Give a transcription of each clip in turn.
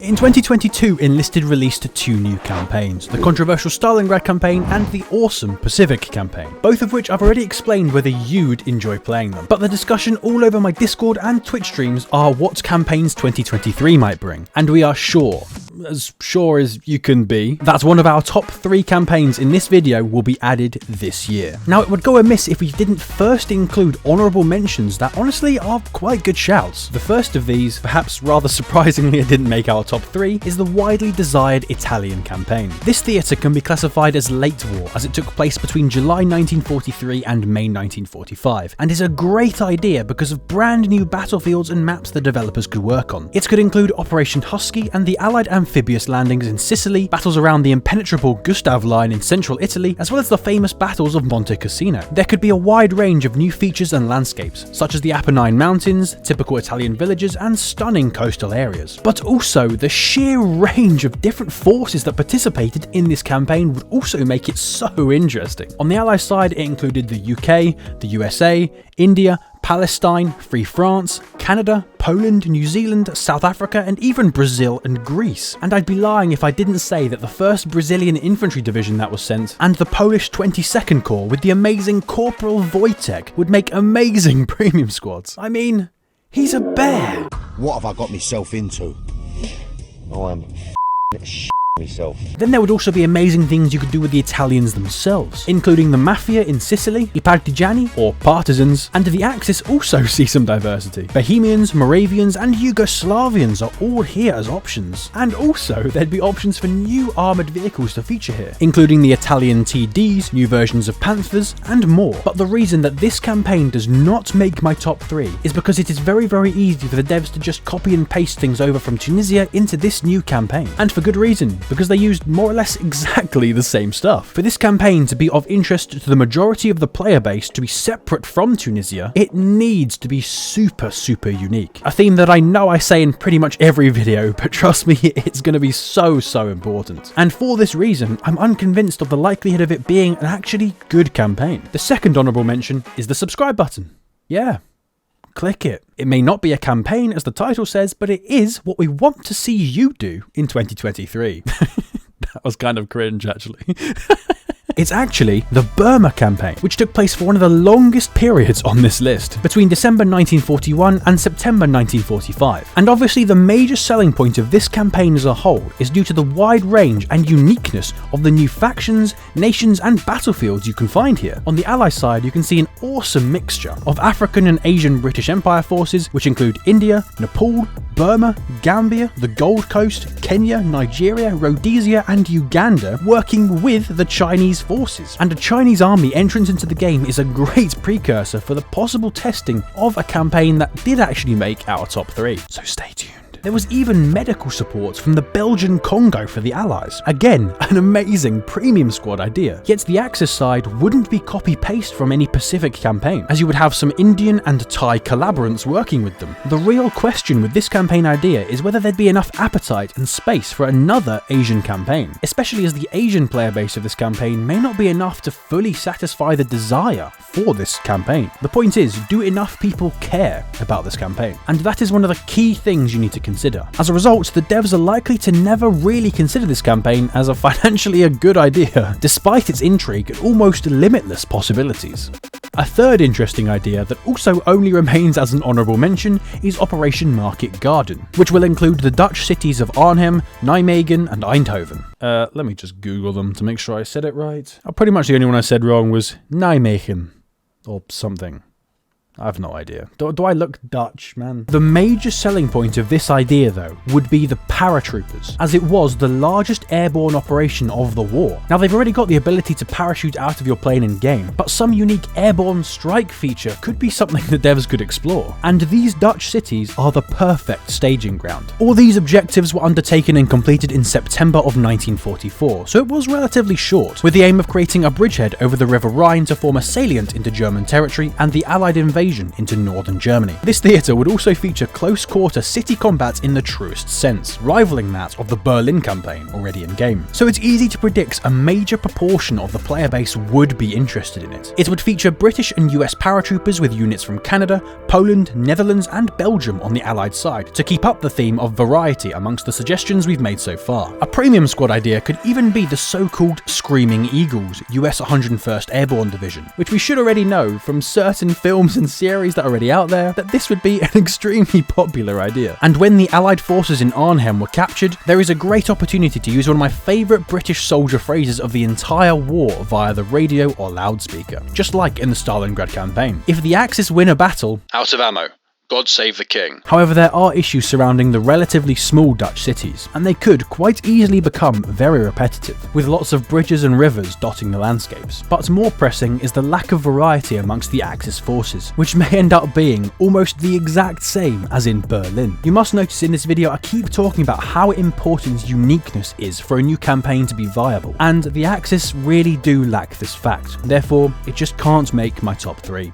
In 2022, Enlisted released 2 new campaigns, the controversial Stalingrad campaign and the awesome Pacific campaign, both of which I've already explained whether you'd enjoy playing them. But the discussion all over my Discord and Twitch streams are what campaigns 2023 might bring, and we are sure as you can be, that one of our top 3 campaigns in this video will be added this year. Now, it would go amiss if we didn't first include honourable mentions that honestly are quite good shouts. The first of these, perhaps rather surprisingly it didn't make our top 3, is the widely desired Italian campaign. This theatre can be classified as late war, as it took place between July 1943 and May 1945, and is a great idea because of brand new battlefields and maps the developers could work on. It could include Operation Husky and the Allied amphibious landings in Sicily, battles around the impenetrable Gustav Line in central Italy, as well as the famous battles of Monte Cassino. There could be a wide range of new features and landscapes, such as the Apennine Mountains, typical Italian villages, and stunning coastal areas. But also, the sheer range of different forces that participated in this campaign would also make it so interesting. On the Allied side, it included the UK, the USA, India, Palestine, Free France, Canada, Poland, New Zealand, South Africa, and even Brazil and Greece. And I'd be lying if I didn't say that the 1st Brazilian Infantry Division that was sent, and the Polish 22nd Corps with the amazing Corporal Wojtek, would make amazing premium squads. I mean, he's a bear. What have I got myself into? I'm myself. Then there would also be amazing things you could do with the Italians themselves, including the Mafia in Sicily, I Partigiani, or Partisans, and the Axis also see some diversity. Bohemians, Moravians, and Yugoslavians are all here as options. And also, there'd be options for new armoured vehicles to feature here, including the Italian TDs, new versions of Panthers, and more. But the reason that this campaign does not make my top 3 is because it is very, very easy for the devs to just copy and paste things over from Tunisia into this new campaign. And for good reason, because they used more or less exactly the same stuff. For this campaign to be of interest to the majority of the player base to be separate from Tunisia, it needs to be super unique. A theme that I know I say in pretty much every video, but trust me, it's going to be so important. And for this reason, I'm unconvinced of the likelihood of it being an actually good campaign. The second honourable mention is the subscribe button. Yeah. Click it. It may not be a campaign as the title says, but it is what we want to see you do in 2023. That was kind of cringe, actually. It's actually the Burma campaign, which took place for one of the longest periods on this list, between December 1941 and September 1945. And obviously the major selling point of this campaign as a whole is due to the wide range and uniqueness of the new factions, nations, and battlefields you can find here. On the Ally side, you can see an awesome mixture of African and Asian British Empire forces, which include India, Nepal, Burma, Gambia, the Gold Coast, Kenya, Nigeria, Rhodesia, and Uganda, working with the Chinese forces. And a Chinese army entrance into the game is a great precursor for the possible testing of a campaign that did actually make our top 3. So stay tuned. There was even medical support from the Belgian Congo for the Allies. Again, an amazing premium squad idea. Yet the Axis side wouldn't be copy-paste from any Pacific campaign, as you would have some Indian and Thai collaborants working with them. The real question with this campaign idea is whether there'd be enough appetite and space for another Asian campaign, especially as the Asian player base of this campaign may not be enough to fully satisfy the desire for this campaign. The point is, do enough people care about this campaign? And that is one of the key things you need to consider. As a result, the devs are likely to never really consider this campaign as a financially a good idea, despite its intrigue and almost limitless possibilities. A third interesting idea that also only remains as an honourable mention is Operation Market Garden, which will include the Dutch cities of Arnhem, Nijmegen, and Eindhoven. Let me just Google them to make sure I said it right. Pretty much the only one I said wrong was Nijmegen, or something. I have no idea. Do I look Dutch, man? The major selling point of this idea, though, would be the paratroopers, as it was the largest airborne operation of the war. Now, they've already got the ability to parachute out of your plane in-game, but some unique airborne strike feature could be something the devs could explore. And these Dutch cities are the perfect staging ground. All these objectives were undertaken and completed in September of 1944, so it was relatively short, with the aim of creating a bridgehead over the River Rhine to form a salient into German territory and the Allied invasion invasion into northern Germany. This theatre would also feature close-quarter city combat in the truest sense, rivaling that of the Berlin campaign already in-game. So it's easy to predict a major proportion of the player base would be interested in it. It would feature British and US paratroopers with units from Canada, Poland, Netherlands and Belgium on the Allied side, to keep up the theme of variety amongst the suggestions we've made so far. A premium squad idea could even be the so-called Screaming Eagles, US 101st Airborne Division, which we should already know from certain films and series that are already out there that this would be an extremely popular idea. And when the Allied forces in Arnhem were captured, there is a great opportunity to use one of my favourite British soldier phrases of the entire war via the radio or loudspeaker, just like in the Stalingrad campaign. If the Axis win a battle, out of ammo. God save the king. However, there are issues surrounding the relatively small Dutch cities, and they could quite easily become very repetitive, with lots of bridges and rivers dotting the landscapes. But more pressing is the lack of variety amongst the Axis forces, which may end up being almost the exact same as in Berlin. You must notice in this video I keep talking about how important uniqueness is for a new campaign to be viable, and the Axis really do lack this fact. Therefore, it just can't make my top 3.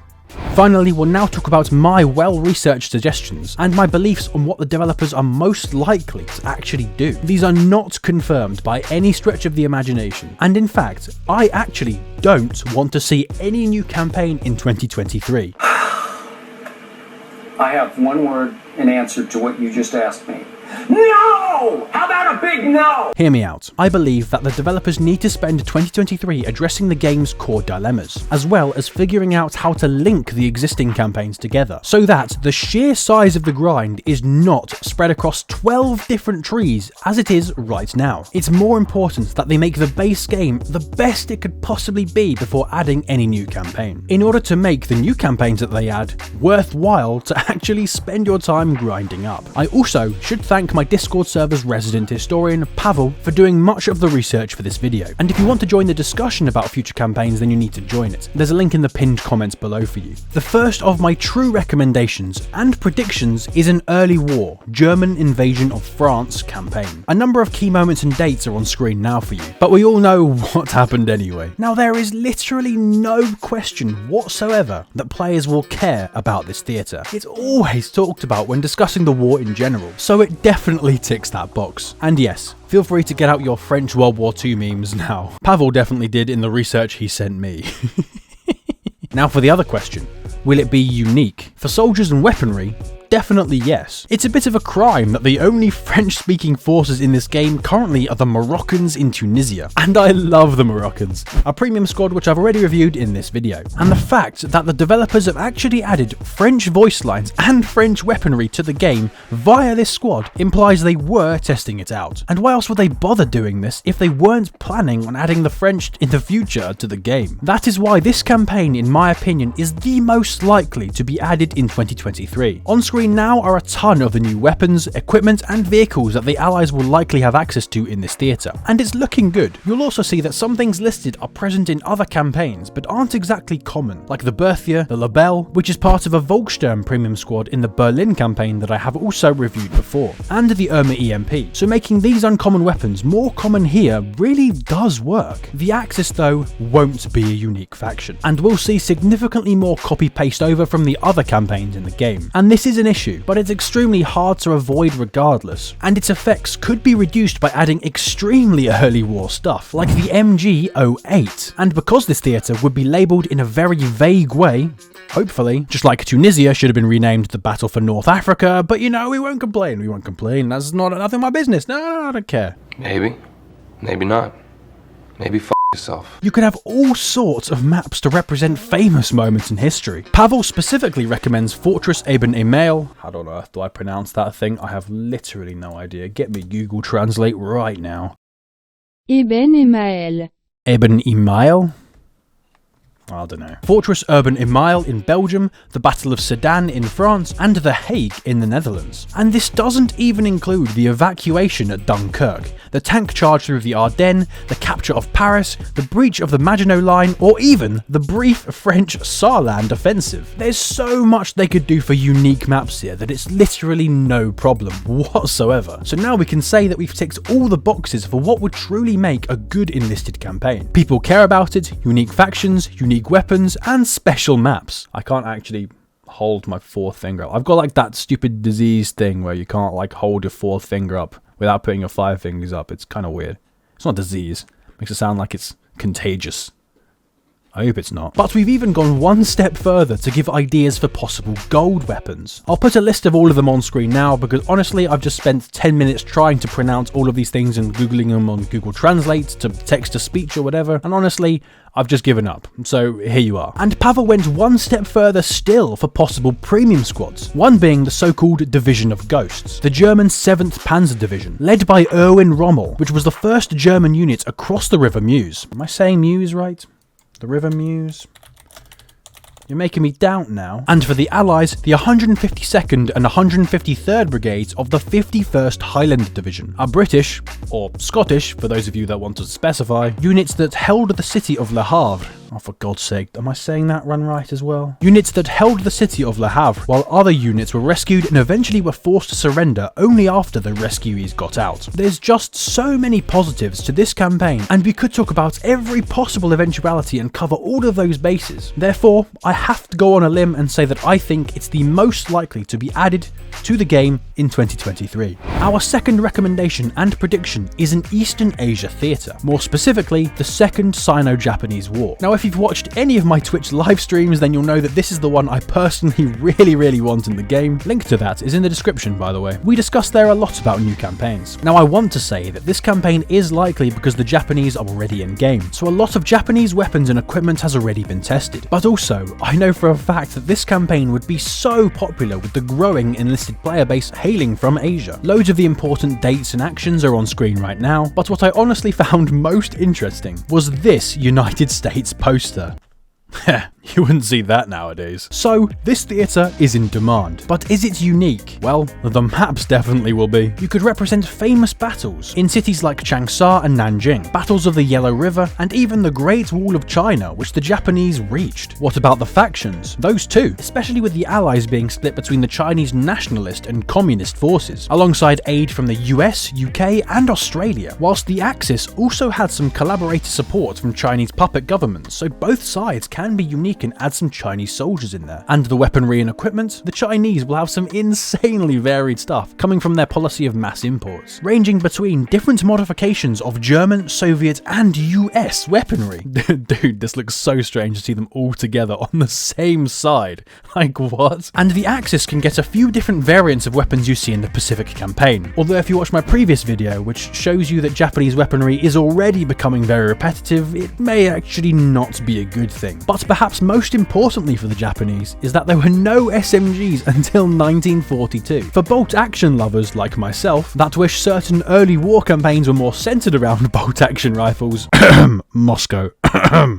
Finally, we'll now talk about my well-researched suggestions and my beliefs on what the developers are most likely to actually do. These are not confirmed by any stretch of the imagination, and in fact, I actually don't want to see any new campaign in 2023. I have one word in answer to what you just asked me. No! How about a big no? Hear me out. I believe that the developers need to spend 2023 addressing the game's core dilemmas, as well as figuring out how to link the existing campaigns together, so that the sheer size of the grind is not spread across 12 different trees as it is right now. It's more important that they make the base game the best it could possibly be before adding any new campaign, in order to make the new campaigns that they add worthwhile to actually spend your time grinding up. I also should thank my Discord server's resident historian, Pavel, for doing much of the research for this video. And if you want to join the discussion about future campaigns, then you need to join it. There's a link in the pinned comments below for you. The first of my true recommendations and predictions is an early war, German invasion of France campaign. A number of key moments and dates are on screen now for you, but we all know what happened anyway. Now, there is literally no question whatsoever that players will care about this theatre. It's always talked about when discussing the war in general, so it definitely ticks that box. And yes, feel free to get out your French World War II memes now. Pavel definitely did in the research he sent me. Now for the other question, will it be unique? For soldiers and weaponry, definitely yes. It's a bit of a crime that the only French-speaking forces in this game currently are the Moroccans in Tunisia. And I love the Moroccans, a premium squad which I've already reviewed in this video. And the fact that the developers have actually added French voice lines and French weaponry to the game via this squad implies they were testing it out. And why else would they bother doing this if they weren't planning on adding the French in the future to the game? That is why this campaign, in my opinion, is the most likely to be added in 2023. On screen now are a ton of the new weapons, equipment and vehicles that the Allies will likely have access to in this theatre, and it's looking good. You'll also see that some things listed are present in other campaigns but aren't exactly common, like the Berthier, the Labelle, which is part of a Volkssturm premium squad in the Berlin campaign that I have also reviewed before, and the Irma EMP, so making these uncommon weapons more common here really does work. The Axis though won't be a unique faction, and we'll see significantly more copy-paste over from the other campaigns in the game, and this is an issue, but it's extremely hard to avoid regardless, and its effects could be reduced by adding extremely early war stuff, like the MG08, and because this theatre would be labelled in a very vague way, hopefully, just like Tunisia should have been renamed the Battle for North Africa, but you know, we won't complain, that's nothing my business, no, I don't care. Maybe, maybe not, maybe yourself. You could have all sorts of maps to represent famous moments in history. Pavel specifically recommends Fortress Eben Email. How on earth do I pronounce that thing? I have literally no idea. Get me Google Translate right now. Eben Emael. Eben Email? I don't know. Fortress Urban Email in Belgium, the Battle of Sedan in France, and The Hague in the Netherlands. And this doesn't even include the evacuation at Dunkirk, the tank charge through the Ardennes, the capture of Paris, the breach of the Maginot Line, or even the brief French Saarland offensive. There's so much they could do for unique maps here that it's literally no problem whatsoever. So now we can say that we've ticked all the boxes for what would truly make a good Enlisted campaign. People care about it, unique factions, unique weapons, and special maps. I can't actually hold my fourth finger up. I've got like that stupid disease thing where you can't like hold your fourth finger up without putting your 5 fingers up. It's kind of weird. It's not disease. It makes it sound like it's contagious. I hope it's not. But we've even gone one step further to give ideas for possible gold weapons. I'll put a list of all of them on screen now because honestly I've just spent 10 minutes trying to pronounce all of these things and googling them on Google Translate to text to speech or whatever, and honestly I've just given up. So here you are. And Pavel went one step further still for possible premium squads, one being the so-called Division of Ghosts, the German 7th Panzer Division, led by Erwin Rommel, which was the first German unit across the River Meuse. Am I saying Meuse right? The River Meuse. You're making me doubt now. And for the Allies, the 152nd and 153rd Brigades of the 51st Highland Division are British, or Scottish for those of you that want to specify, units that held the city of Le Havre. Oh, for God's sake, am I saying that run right as well? Units that held the city of Le Havre, while other units were rescued and eventually were forced to surrender only after the rescuees got out. There's just so many positives to this campaign, and we could talk about every possible eventuality and cover all of those bases. Therefore, I have to go on a limb and say that I think it's the most likely to be added to the game in 2023. Our second recommendation and prediction is an Eastern Asia theatre, more specifically the Second Sino-Japanese War. Now, if you've watched any of my Twitch live streams, then you'll know that this is the one I personally really want in the game. Link to that is in the description, by the way. We discussed there a lot about new campaigns. Now, I want to say that this campaign is likely because the Japanese are already in game, so a lot of Japanese weapons and equipment has already been tested. But also, I know for a fact that this campaign would be so popular with the growing enlisted player base hailing from Asia. Loads of the important dates and actions are on screen right now, but what I honestly found most interesting was this United States poster. You wouldn't see that nowadays. So, this theatre is in demand. But is it unique? Well, the maps definitely will be. You could represent famous battles in cities like Changsha and Nanjing, battles of the Yellow River, and even the Great Wall of China, which the Japanese reached. What about the factions? Those too, especially with the Allies being split between the Chinese nationalist and communist forces, alongside aid from the US, UK, and Australia, whilst the Axis also had some collaborator support from Chinese puppet governments, so both sides can be unique and add some Chinese soldiers in there. And the weaponry and equipment, the Chinese will have some insanely varied stuff coming from their policy of mass imports, ranging between different modifications of German, Soviet, and US weaponry. Dude, this looks so strange to see them all together on the same side. Like, what? And the Axis can get a few different variants of weapons you see in the Pacific campaign. Although if you watch my previous video, which shows you that Japanese weaponry is already becoming very repetitive, it may actually not be a good thing. But perhaps most importantly for the Japanese is that there were no SMGs until 1942. For bolt-action lovers like myself that wish certain early war campaigns were more centered around bolt-action rifles, Moscow,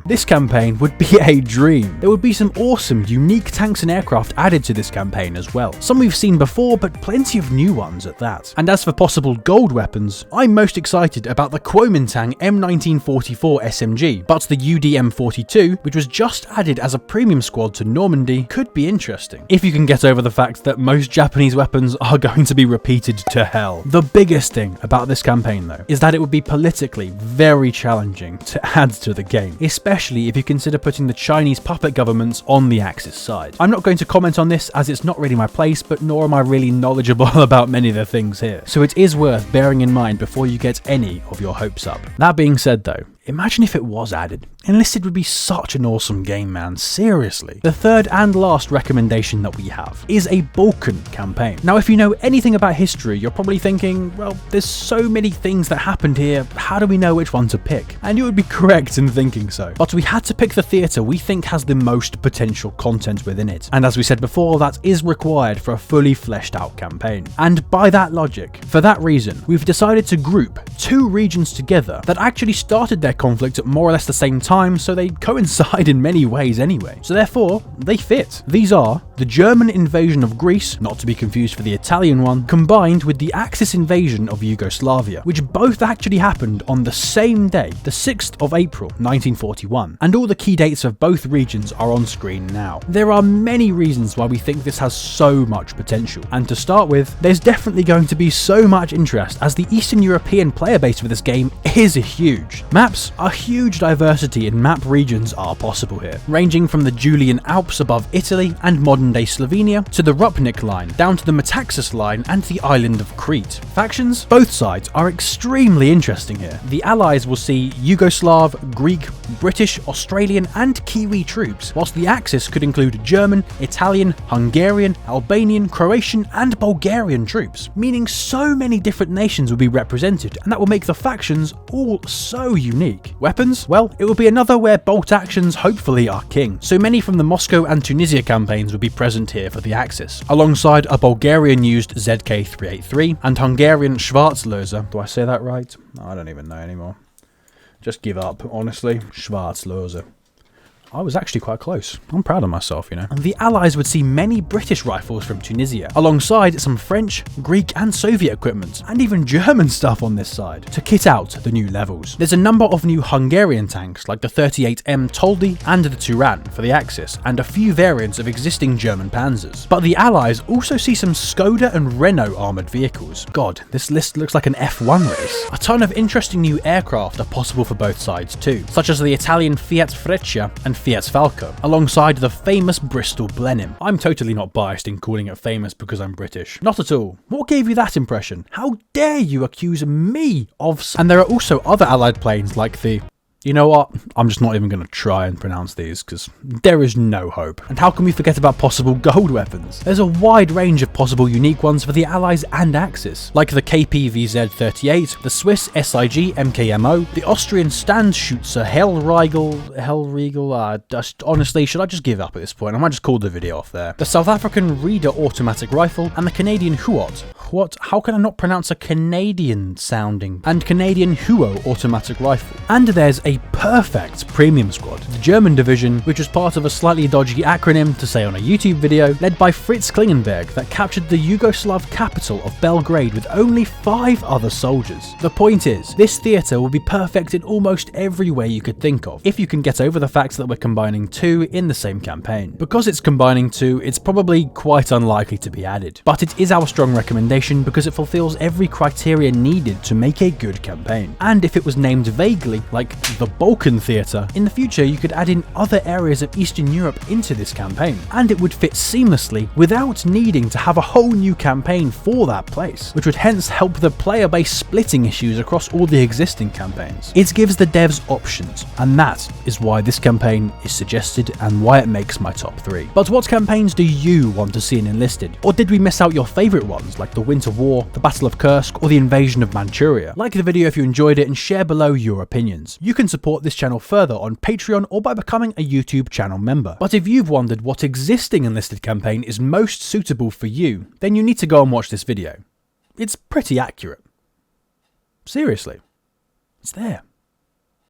this campaign would be a dream. There would be some awesome, unique tanks and aircraft added to this campaign as well. Some we've seen before, but plenty of new ones at that. And as for possible gold weapons, I'm most excited about the Kuomintang M1944 SMG, but the UDM42, which was just added as a premium squad to Normandy, could be interesting, if you can get over the fact that most Japanese weapons are going to be repeated to hell. The biggest thing about this campaign, though, is that it would be politically very challenging to add to the game, especially if you consider putting the Chinese puppet governments on the Axis side. I'm not going to comment on this as it's not really my place, but nor am I really knowledgeable about many of the things here, so it is worth bearing in mind before you get any of your hopes up. That being said though, imagine if it was added. Enlisted would be such an awesome game, man, seriously. The third and last recommendation that we have is a Balkan campaign. Now, if you know anything about history, you're probably thinking, well, there's so many things that happened here, how do we know which one to pick? And you would be correct in thinking so. But we had to pick the theatre we think has the most potential content within it. And as we said before, that is required for a fully fleshed out campaign. And by that logic, for that reason, we've decided to group two regions together that actually started their conflict at more or less the same time, so they coincide in many ways anyway. So therefore, they fit. These are the German invasion of Greece, not to be confused for the Italian one, combined with the Axis invasion of Yugoslavia, which both actually happened on the same day, the 6th of April, 1941. And all the key dates of both regions are on screen now. There are many reasons why we think this has so much potential. And to start with, there's definitely going to be so much interest as the Eastern European player base for this game is huge. Maps, a huge diversity in map regions are possible here, ranging from the Julian Alps above Italy and modern modern-day Slovenia, to the Rupnik line, down to the Metaxas line and the island of Crete. Factions? Both sides are extremely interesting here. The Allies will see Yugoslav, Greek, British, Australian and Kiwi troops, whilst the Axis could include German, Italian, Hungarian, Albanian, Croatian and Bulgarian troops, meaning so many different nations will be represented, and that will make the factions all so unique. Weapons? Well, it will be another where bolt actions hopefully are king. So many from the Moscow and Tunisia campaigns will be present here for the Axis, alongside a Bulgarian-used ZK-383 and Hungarian Schwarzlöser. Do I say that right? I don't even know anymore. Just give up, honestly. Schwarzlöser. I was actually quite close. I'm proud of myself, you know. And the Allies would see many British rifles from Tunisia, alongside some French, Greek and Soviet equipment, and even German stuff on this side, to kit out the new levels. There's a number of new Hungarian tanks, like the 38M Toldi and the Turan for the Axis, and a few variants of existing German panzers. But the Allies also see some Skoda and Renault armoured vehicles. God, this list looks like an F1 race. A ton of interesting new aircraft are possible for both sides too, such as the Italian Fiat Freccia and Fiat Falco, alongside the famous Bristol Blenheim. I'm totally not biased in calling it famous because I'm British. Not at all. What gave you that impression? How dare you accuse me of... And there are also other allied planes like the... You know what? I'm just not even going to try and pronounce these because there is no hope. And how can we forget about possible gold weapons? There's a wide range of possible unique ones for the Allies and Axis, like the KPVZ-38, the Swiss SIG MKMO, the Austrian Standschütze Hellriegel, honestly, should I just give up at this point? I might just call the video off there. The South African Reader automatic rifle and the Canadian Huot. What? How can I not pronounce a Canadian sounding? And Canadian Huo automatic rifle. And there's a perfect premium squad, the German division, which was part of a slightly dodgy acronym to say on a YouTube video, led by Fritz Klingenberg, that captured the Yugoslav capital of Belgrade with only 5 other soldiers. The point is, this theatre will be perfect in almost every way you could think of, if you can get over the fact that we're combining 2 in the same campaign. Because it's combining 2, it's probably quite unlikely to be added, but it is our strong recommendation because it fulfills every criteria needed to make a good campaign. And if it was named vaguely, like the Balkan theatre, in the future you could add in other areas of Eastern Europe into this campaign, and it would fit seamlessly without needing to have a whole new campaign for that place, which would hence help the player base splitting issues across all the existing campaigns. It gives the devs options, and that is why this campaign is suggested and why it makes my top 3. But what campaigns do you want to see in Enlisted? Or did we miss out your favourite ones like the Winter War, the Battle of Kursk, or the Invasion of Manchuria? Like the video if you enjoyed it and share below your opinions. You can support this channel further on Patreon or by becoming a YouTube channel member. But if you've wondered what existing Enlisted campaign is most suitable for you, then you need to go and watch this video. It's pretty accurate. Seriously. It's there.